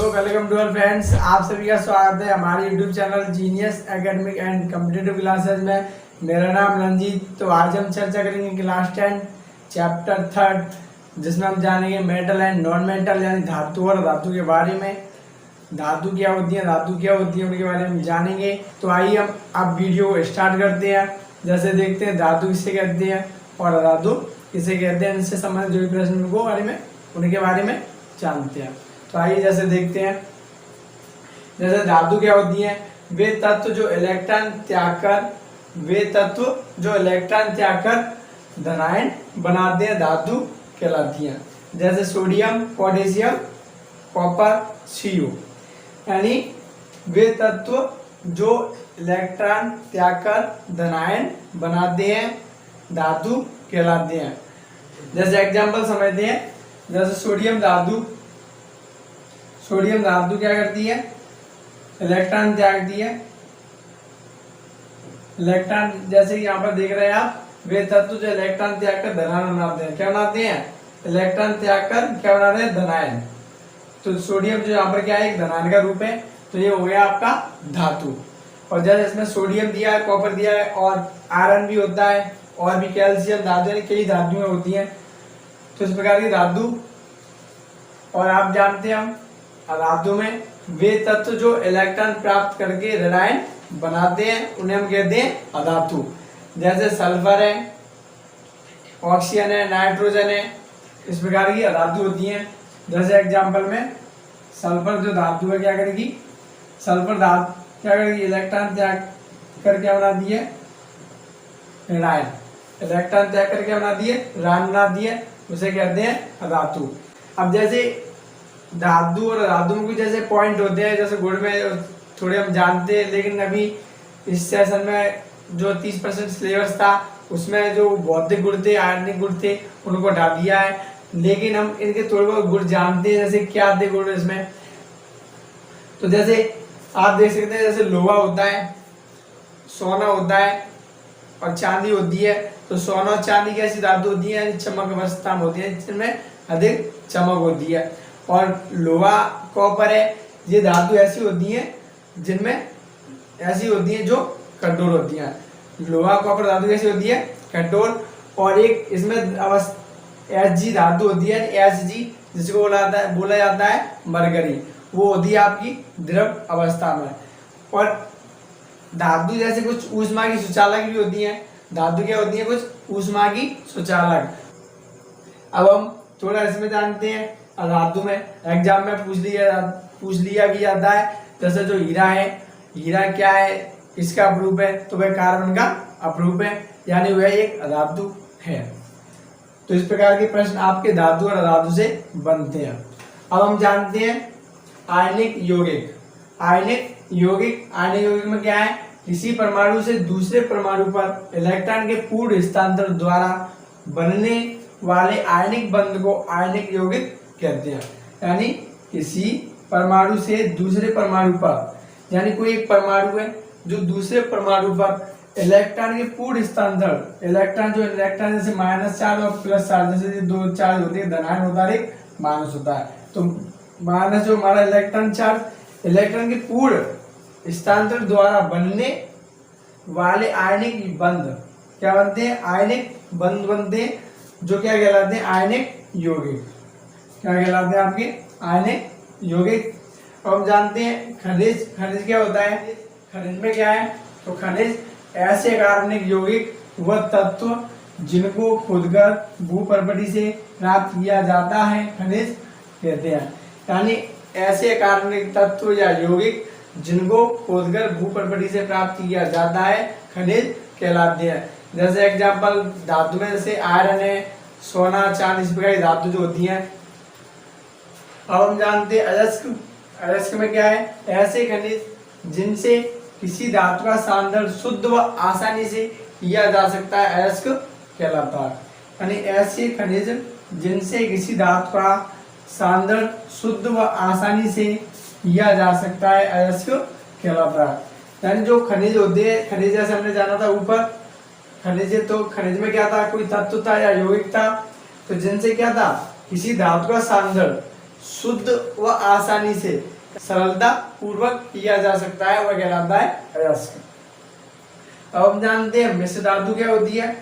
Hello welcome to our friends, आप सभी का स्वागत है हमारे YouTube channel genius academic and competitive classes में। मेरा नाम रंजीत। तो आज हम चर्चा करेंगे क्लास 10 चैप्टर 3 जिसमें हम जानेंगे मेटल एंड नॉन मेटल यानी धातु और धातु के बारे में। धातु क्या होती है, धातु क्या होती है, उनके बारे में जानेंगे। तो आइए हम अब वीडियो को स्टार्ट करते हैं। जैसे देखते हैं धातु किसे कहते हैं और अधातु किसे कहते हैं, इनसे संबंधित जो भी प्रश्न उनके बारे में जानते हैं। तो आइए जैसे देखते हैं। जैसे धातु क्या होती है, वे तत्व जो इलेक्ट्रॉन त्याग कर धनायन बनाते हैं धातु कहलाती हैं। जैसे सोडियम, पोटेशियम, कॉपर, CO यानी वे तत्व जो इलेक्ट्रॉन त्याग कर धनायन बनाते हैं धातु कहलाते हैं। जैसे एग्जांपल समझते हैं। जैसे सोडियम धातु क्या करती है, इलेक्ट्रॉन त्यागती है। इलेक्ट्रॉन जैसे यहाँ पर देख रहे हैं आप, वे तत्व जो इलेक्ट्रॉन त्याग कर धनायन बनाते हैं, क्या बनाते हैं, इलेक्ट्रॉन त्याग कर क्या बनाते हैं, धनायन। तो सोडियम जो यहाँ पर क्या है, एक धनायन का रूप है। तो ये हो गया आपका धातु। और जैसे इसमें सोडियम दिया है, कॉपर दिया है और आयरन भी होता है और भी कैल्शियम धातु यानी कई धातुएं होती हैं। तो इस प्रकार की धातु। और आप जानते हैं हम अधातु में वे तत्व जो इलेक्ट्रॉन प्राप्त करके ऋणायन बनाते हैं उन्हें हम कहते हैं अधातु। जैसे सल्फर है, ऑक्सीजन है, नाइट्रोजन है, इस प्रकार की अधातु होती हैं। जैसे एग्जांपल में सल्फर जो धातु है क्या करेगी, सल्फर धातु क्या करेगी, इलेक्ट्रॉन त्याग करके बनाती है ऋणायन। इलेक्ट्रॉन त्याग करके बनाती है ऋणायन बनाती है, उसे कहते हैं अधातु। अब जैसे धातु और अधातु में कुछ जैसे पॉइंट होते हैं, जैसे गुण में थोड़े हम जानते हैं, लेकिन अभी इस सेशन में जो 30% सिलेबस था उसमें जो भौतिक गुण थे, आयनिक गुण थे, उनको हटा दिया है। लेकिन हम इनके थोड़े बहुत गुण जानते हैं। जैसे क्या थे गुण इसमें, तो जैसे आप देख सकते हैं, जैसे लोहा होता है, सोना होता है और चांदी होती है। तो सोना और चांदी कैसी धातु होती है, चमक अवस्था में होती है, जिनमें अधिक चमक होती है। और लोहा, कॉपर है, ये धातु ऐसी होती है जिनमें ऐसी होती है जो कठोर होती है। लोहा, कॉपर धातु कैसी होती है, कठोर। और एक इसमें Hg धातु होती है, Hg जिसको बोला जाता है मरकरी, वो होती है आपकी द्रव अवस्था में। और धातु जैसे कुछ ऊष्मा की सुचालक भी होती है। धातु क्या होती है, कुछ ऊष्मा की सुचालक। अब हम थोड़ा इसमें जानते हैं। धातु में एग्जाम में पूछ लिया भी जाता है। जैसे जो हीरा है, हीरा क्या है, किसका अपरूप है, तो वह कार्बन का अपरूप है, यानी वह एक अधातु है। तो इस प्रकार के प्रश्न आपके धातु और अधातु से बनते हैं। अब हम जानते हैं आयनिक यौगिक। आयनिक यौगिक में क्या है, किसी परमाणु से दूसरे परमाणु पर इलेक्ट्रॉन के पूर्ण हस्तांतर द्वारा बनने वाले आयनिक बंध को आयनिक यौगिक कहते हैं। यानी किसी परमाणु से दूसरे परमाणु पर, यानी कोई एक परमाणु है जो दूसरे परमाणु पर इलेक्ट्रॉन के पूर्ण हस्तांतर, इलेक्ट्रॉन जैसे माइनस चार्ज और प्लस चार्ज, जैसे दो चार्ज होते हैं, धनायन होता है, एक माइनस होता है। तो माइनस जो हमारा इलेक्ट्रॉन चार्ज, इलेक्ट्रॉन के पूर्ण हस्तांतर द्वारा बनने वाले आयनिक बंध क्या बनते हैं, आयनिक बंध बनते हैं, जो क्या कहलाते हैं, आयनिक यौगिक। क्या कहलाते हैं आपके, आयनिक यौगिक। हम जानते हैं खनिज क्या होता है, खनिज में क्या है, तो खनिज ऐसे कार्बनिक यौगिक व तत्व जिनको खोदकर भूपर्पटी से प्राप्त किया जाता है खनिज कहते हैं। यानी ऐसे कार्बनिक तत्व या यौगिक जिनको खोदकर भूपर्पटी से प्राप्त किया जाता है खनिज कहलाते हैं। जैसे एग्जांपल धातु में जैसे आयरन है, सोना, चांदी, इस प्रकार की धातु जो होती हैं। अब हम जानते हैं अयस्क में क्या है, ऐसे खनिज जिनसे किसी धातु का सांद्रण शुद्ध व आसानी से किया जा सकता है, अयस्क कहलाता है। यानी ऐसे खनिज जिनसे किसी धातु का सांद्रण शुद्ध व आसानी से किया जा सकता है, अयस्क कहलाता है। यानी जो खनिज होते हैं, खनिज जैसे हमने जाना था ऊपर, खनिज, तो खनिज में क्या था, कोई तत्व था या यौगिक था, तो जिनसे क्या था, किसी धातु का सांद्रण शुद्ध व आसानी से सरलता पूर्वक किया जा सकता है वह कहलाता है अयस्क। अब हम जानते हैं मिश्र धातु क्या होती है।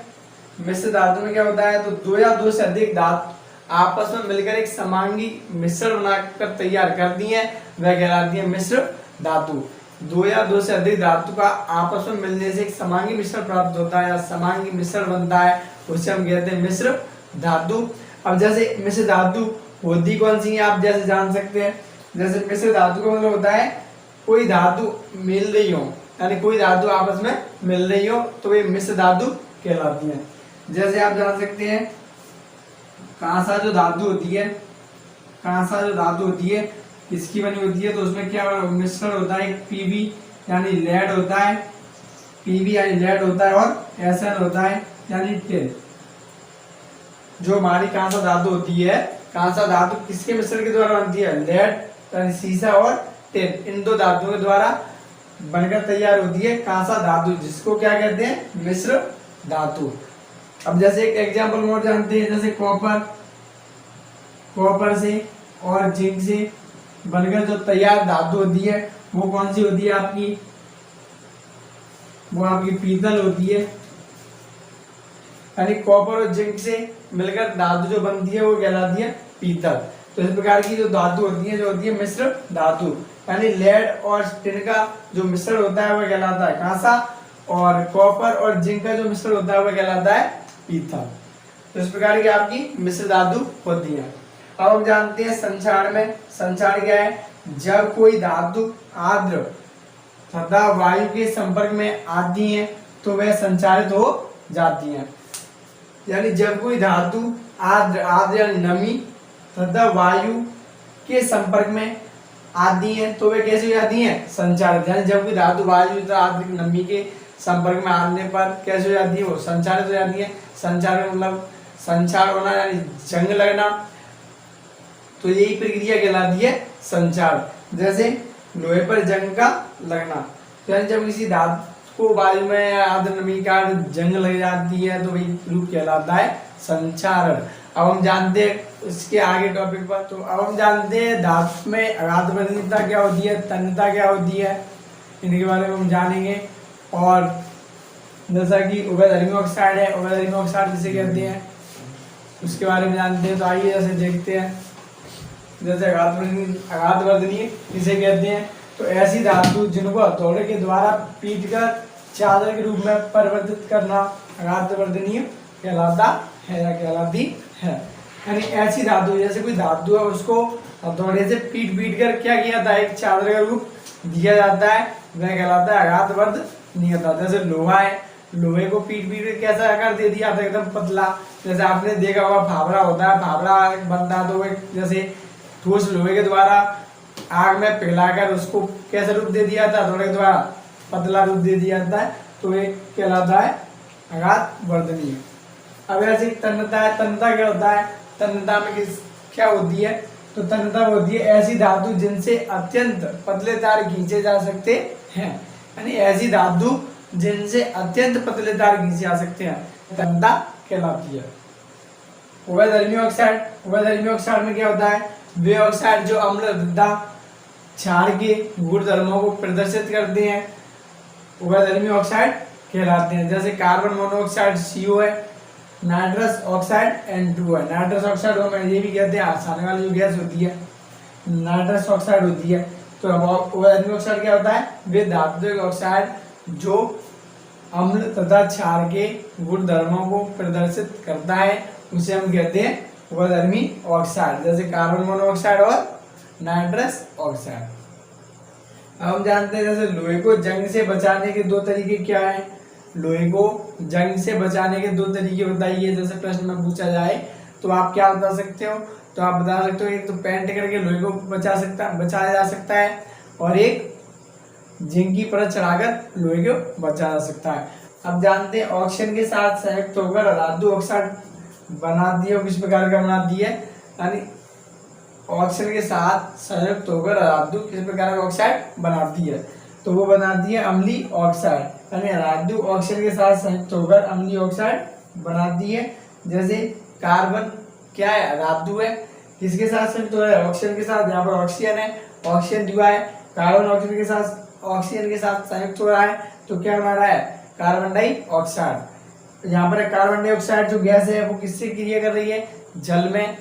मिश्र धातु में क्या होता है, तो दो या दो से अधिक धातु आपस में मिलकर एक समांगी मिश्रण बनाकर तैयार करती है वह कहलाती है मिश्र धातु। दो या दो से अधिक धातु का आपस में मिलने से एक समांगी मिश्रण प्राप्त होता है या समांगी मिश्रण बनता है, उसे हम कहते हैं मिश्र धातु। अब जैसे मिश्र धातु होती कौन सी है आप जैसे जान सकते हैं, जैसे मिश्र धातु का मतलब होता है कोई धातु मिल रही हो, यानी कोई धातु आपस में मिल रही हो तो वे मिश्र धातु कहलाती है। जैसे आप जान सकते हैं कांसा जो धातु होती है, कांसा जो धातु होती है किसकी बनी होती है, तो उसमें क्या मिश्रण होता है, एक पीबी यानी लेड होता है, पीबी यानी लेड होता है और एसएन होता है यानी टिन। जो हमारी कांसा धातु होती है, कांसा धातु किसके मिश्रण के द्वारा बनती है, लेड यानी सीसा और टिन, इन दो धातुओं के द्वारा बनकर तैयार होती है कांसा धातु, जिसको क्या कहते हैं मिश्र धातु। अब जैसे एक एग्जांपल और जानते हैं, जैसे कॉपर, कॉपर से और जिंक से बनकर जो तैयार धातु होती है वो कौन सी होती है आपकी, वो आपकी पीतल होती है। यानी कॉपर और जिंक से मिलकर धातु जो बनती है वो कहलाती है पीतल। तो इस प्रकार की जो धातु होती है जो होती है मिश्र धातु, यानी लेड और टिन का जो मिश्रण होता है वह कहलाता है कांसा, और कॉपर और जिंक का जो मिश्रण होता है वह कहलाता है पीतल। तो इस प्रकार की आपकी मिश्र धातु होती है। अब हम जानते हैं संचार में, संचार क्या है, जब कोई धातु आर्द्र तथा वायु के संपर्क में आती है तो वह संचारित हो जाती है। यानी जब कोई धातु आर्द्र, आर्द्र यानी नमी तथा वायु के संपर्क में आती है तो वे कैसे हो जाती हैं, संचारित। यानी जब कोई धातु वायु तथा आर्द्र नमी के संपर्क में आने पर कैसे हो जाती है, वो संचारित हो जाती है। संचार मतलब संचार होना यानी जंग लगना, तो यही प्रक्रिया कहलाती है संचार। जैसे लोहे पर जंग का लगना, तो यानी जब किसी धातु को वायु में आर्द्र नमी का जंग लग जाती है तो वही रूप कहलाता है संचारण। अब हम जानते हैं इसके आगे टॉपिक पर, तो अब हम जानते हैं धातु में अघातवर्धनीयता क्या होती है, तन्यता क्या होती है, इनके बारे में हम जानेंगे। और जैसा कि उभयधर्मी ऑक्साइड है, उभयधर्मी ऑक्साइड जिसे कहते हैं उसके बारे में जानते हैं। तो आइए जैसे देखते हैं, जैसे अघातवर्धनीय किसे कहते हैं, तो ऐसी धातु जिनको हथौड़े के द्वारा पीटकर चादर के रूप में परिवर्तित करना अघातवर्धनीय कहलाता है या कहलाती है। यानी ऐसी धातु, जैसे कोई धातु है उसको हथौड़े से पीट पीट कर क्या किया जाता है, एक चादर का रूप दिया जाता है, वह कहलाता है अघातवर्धनीयता। जैसे लोहा है, लोहे को पीट पीट कर कैसा आकार दे दिया था, एकदम पतला। जैसे आपने देखा होगा फावड़ा होता है, फावड़ा बनता है तो वह जैसे ठोस लोहे के द्वारा आग में पिघलाकर उसको कैसा रूप दे दिया था, हथौड़े के द्वारा पतला रूप दे दिया जाता है, तो ये कहलाता है अघातवर्धनीय। अब ऐसे तन्यता है, तन्यता क्या होता है, तन्यता में क्या होती है, तो तन्यता होती है ऐसी धातु जिनसे अत्यंत पतले तार खींचे जा सकते हैं। यानी ऐसी धातु जिनसे अत्यंत पतले तार खींचे जा सकते हैं, तन्यता कहलाती है। उभयधर्मी ऑक्साइड, उभयधर्मी ऑक्साइड में क्या होता है, वे ऑक्साइड जो अम्ल तथा क्षार के गुणधर्मों को प्रदर्शित करते हैं उभयधर्मी ऑक्साइड कहलाते हैं। जैसे कार्बन मोनोऑक्साइड CO है, नाइट्रस ऑक्साइड N2 है। नाइट्रस ऑक्साइड को ये भी कहते हैं हंसाने वाली जो गैस होती है नाइट्रस ऑक्साइड होती है। तो उभयधर्मी ऑक्साइड क्या होता है, वे धात्विक ऑक्साइड जो अम्ल तथा क्षार के गुणधर्मों को प्रदर्शित करता है उसे हम कहते हैं उभयधर्मी ऑक्साइड, जैसे कार्बन मोनोऑक्साइड और नाइट्रस ऑक्साइड। अब हम जानते हैं जैसे लोहे को जंग से बचाने के दो तरीके क्या हैं, लोहे को जंग से बचाने के दो तरीके बताइए। जैसे प्रश्न में पूछा जाए तो आप क्या बता सकते हो, तो आप बता सकते हो एक तो पेंट करके लोहे को बचाया जा सकता है, और एक जिंक की परत चढ़ाकर लोहे को बचाया जा सकता है। अब जानते हैं ऑक्सीजन के साथ संयुक्त होकर धातु ऑक्साइड बनाती है, किस प्रकार का बनाती है, यानी ऑक्सीजन के साथ संयुक्त होकर धातु किस प्रकार का ऑक्साइड बनाती है, तो वो बनाती है अम्लीय ऑक्साइड। यानी धातु ऑक्सीजन के साथ संयुक्त होकर अम्लीय ऑक्साइड बनाती है। जैसे कार्बन क्या है, धातु है, किसके साथ संयुक्त हो रहा है, ऑक्सीजन के साथ। यहाँ पर ऑक्सीजन है, ऑक्सीजन दिया है, कार्बन ऑक्सीजन के साथ संयुक्त हो रहा है, तो क्या बना रहा है, कार्बन डाइऑक्साइड। यहाँ पर कार्बन डाइऑक्साइड जो गैस है वो किससे क्रिया कर रही है, जल में,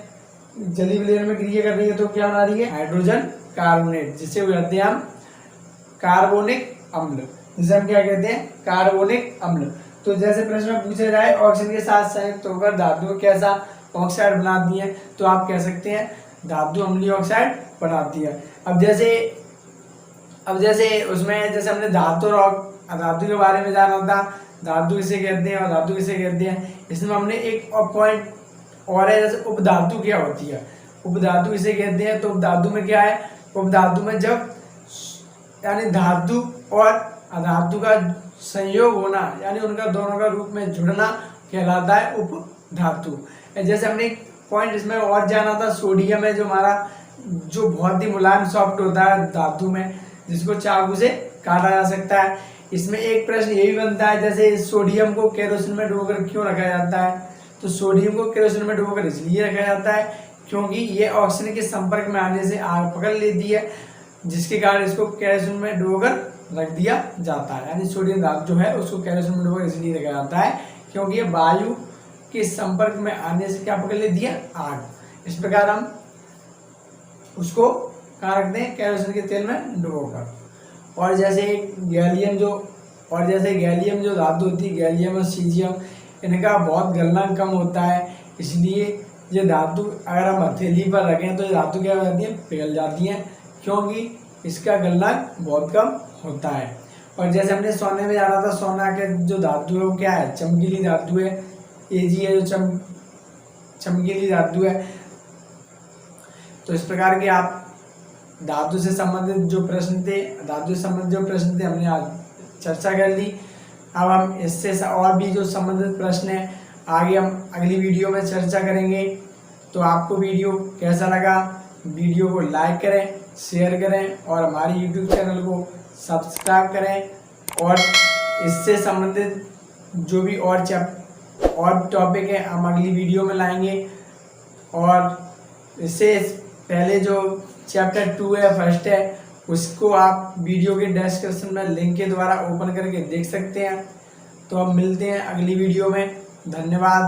जलीय विलयन में क्रिया कर रही है, तो क्या बना रही है, हाइड्रोजन कार्बोनेट, जिसे कहते हैं हम कार्बोनिक अम्ल, जिसे हम क्या कहते हैं, कार्बोनिक अम्ल। तो जैसे प्रश्न में पूछा जाए ऑक्सीजन के साथ संयुक्त होकर धातु कैसा ऑक्साइड बनाती है, तो आप कह सकते हैं धातु अम्लीय ऑक्साइड बनाती है। अब जैसे उसमें जैसे हमने धातु के बारे में जाना था, धातु किसे कहते हैं और धातु किसे कहते हैं, इसमें हमने एक और पॉइंट और है, जैसे उपधातु क्या होती है, उपधातु किसे कहते हैं। तो उपधातु में क्या है, उपधातु में जब यानी धातु और अधातु का संयोग होना, यानी उनका दोनों का रूप में जुड़ना कहलाता है उपधातु। जैसे हमने एक पॉइंट इसमें और जाना था, सोडियम है जो हमारा जो बहुत ही मुलायम सॉफ्ट होता है धातु में, जिसको चाकू से काटा जा सकता है। इसमें एक प्रश्न ये भी बनता है, जैसे सोडियम को केरोसिन में डुबोकर क्यों रखा जाता है, तो सोडियम को केरोसिन में डुबोकर इसलिए रखा जाता है क्योंकि ये ऑक्सीजन के संपर्क में आने से आग पकड़ लेती है, जिसके कारण इसको केरोसिन में डुबोकर रख दिया जाता है। यानी सोडियम धातु जो है उसको केरोसिन में डुबोकर इसलिए रखा जाता है क्योंकि ये वायु के संपर्क में आने से क्या पकड़ लेती है, आग। इस प्रकार हम उसको कहाँ रखते हैं, केरोसिन के तेल में डुबोकर। और जैसे गैलियम जो धातु होती है, गैलियम और सीजियम, इनका बहुत गलनांक कम होता है, इसलिए ये धातु अगर हम हथेली पर रखें तो ये धातु क्या हो जाती है, पिघल जाती हैं, क्योंकि इसका गलनांक बहुत कम होता है। और जैसे हमने सोने में जाना था, सोना के जो धातु है वो क्या है, चमकीली धातु है, एजी है जो चमकीली धातु है। तो इस प्रकार के आप धातु से संबंधित जो प्रश्न थे हमने आज चर्चा कर ली। अब हम इससे और भी जो संबंधित प्रश्न है आगे हम अगली वीडियो में चर्चा करेंगे। तो आपको वीडियो कैसा लगा, वीडियो को लाइक करें, शेयर करें और हमारे यूट्यूब चैनल को सब्सक्राइब करें। और इससे संबंधित जो भी और टॉपिक है हम अगली वीडियो में लाएंगे। और इससे पहले जो चैप्टर 2 है, फर्स्ट है, उसको आप वीडियो के डिस्क्रिप्शन में लिंक के द्वारा ओपन करके देख सकते हैं। तो अब मिलते हैं अगली वीडियो में। धन्यवाद।